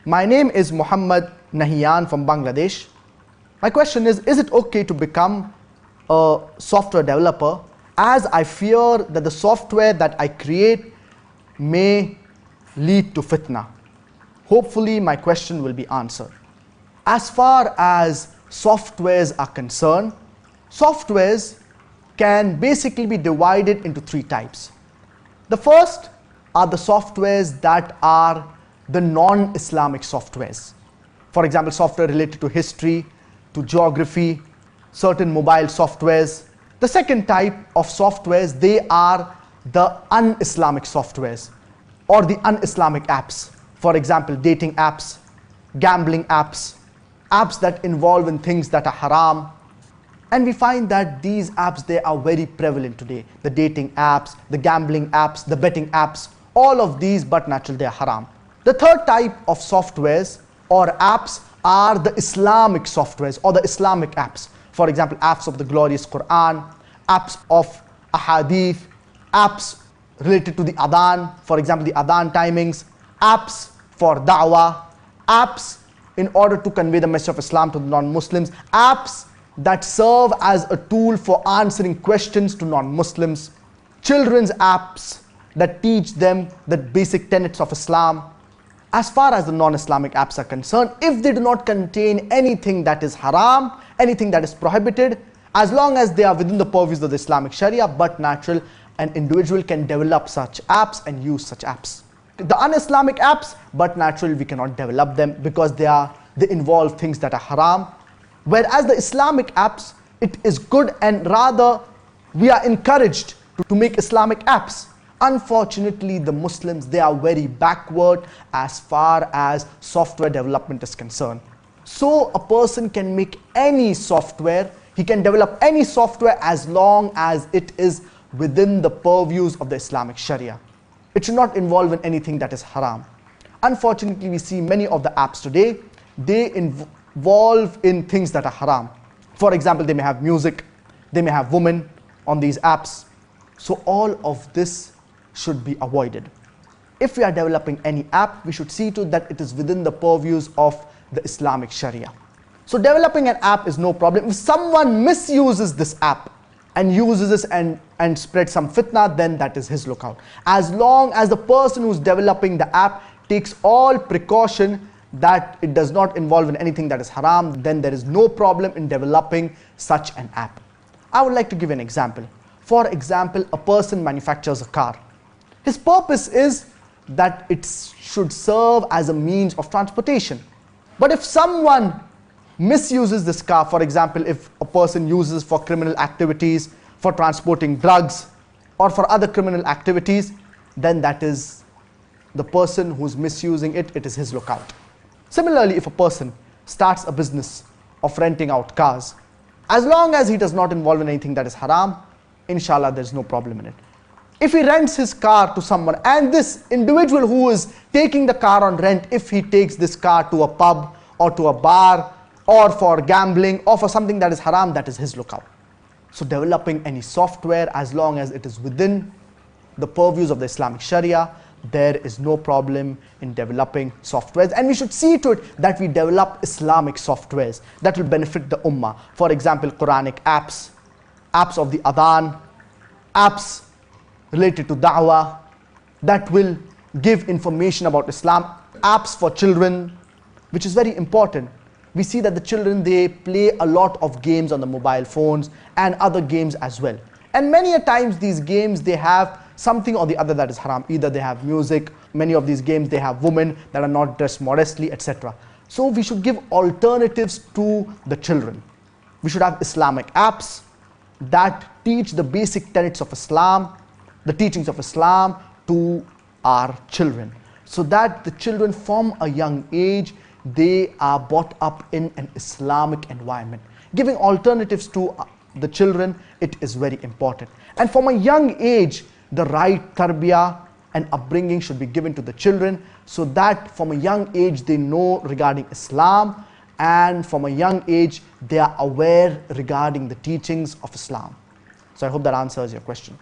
My name is Muhammad Nahiyan from Bangladesh. My question is it okay to become a software developer, as I fear that the software that I create may lead to fitna? Hopefully my question will be answered. As far as softwares are concerned, softwares can basically be divided into three types. The first are the softwares that are the non-Islamic softwares. For example, software related to history, to geography, certain mobile softwares. The second type of softwares, they are the un-Islamic softwares or the un-Islamic apps. For example, dating apps, gambling apps, apps that involve in things that are haram. And we find that these apps, they are very prevalent today. The dating apps, the gambling apps, the betting apps, all of these, but naturally they are haram. The third type of softwares or apps are the Islamic softwares or the Islamic apps. For example, apps of the glorious Quran, apps of ahadith, apps related to the adhan, for example, the adhan timings, apps for da'wah, apps in order to convey the message of Islam to the non-Muslims, apps that serve as a tool for answering questions to non-Muslims, children's apps that teach them the basic tenets of Islam. As far as the non-Islamic apps are concerned, if they do not contain anything that is haram, anything that is prohibited, as long as they are within the purviews of the Islamic Sharia, but natural, an individual can develop such apps and use such apps. The un-Islamic apps, but naturally we cannot develop them because they involve things that are haram. Whereas the Islamic apps, it is good, and rather we are encouraged to make Islamic apps. Unfortunately, the Muslims, they are very backward as far as software development is concerned. So a person can make any software, he can develop any software as long as it is within the purviews of the Islamic Sharia. It should not involve in anything that is haram. Unfortunately, we see many of the apps today, they involve in things that are haram. For example, they may have music, they may have women on these apps. So all of this should be avoided. If we are developing any app, we should see to that it is within the purviews of the Islamic Sharia. So developing an app is no problem. If someone misuses this app and uses this and spreads some fitna, then that is his lookout. As long as the person who's developing the app takes all precaution that it does not involve in anything that is haram, then there is no problem in developing such an app. I would like to give an example. For example, a person manufactures a car. His purpose is that it should serve as a means of transportation. But if someone misuses this car, for example, if a person uses for criminal activities, for transporting drugs, or for other criminal activities, then that is the person who's misusing it, it is his lookout. Similarly, if a person starts a business of renting out cars, as long as he does not involve in anything that is haram, inshallah, there's no problem in it. If he rents his car to someone, and this individual who is taking the car on rent, if he takes this car to a pub or to a bar or for gambling or for something that is haram, that is his lookout. So developing any software, as long as it is within the purviews of the Islamic Sharia, there is no problem in developing softwares. And we should see to it that we develop Islamic softwares that will benefit the ummah. For example, Quranic apps, apps of the adhan, apps related to da'wah that will give information about Islam, apps for children, which is very important. We see that the children, they play a lot of games on the mobile phones and other games as well. And many a times these games, they have something or the other that is haram. Either they have music, many of these games, they have women that are not dressed modestly, etc. So we should give alternatives to the children. We should have Islamic apps that teach the basic tenets of Islam, the teachings of Islam to our children, so that the children from a young age, they are brought up in an Islamic environment. Giving alternatives to the children, it is very important. And from a young age, the right tarbiyah and upbringing should be given to the children, so that from a young age they know regarding Islam, and from a young age they are aware regarding the teachings of Islam. So I hope that answers your question.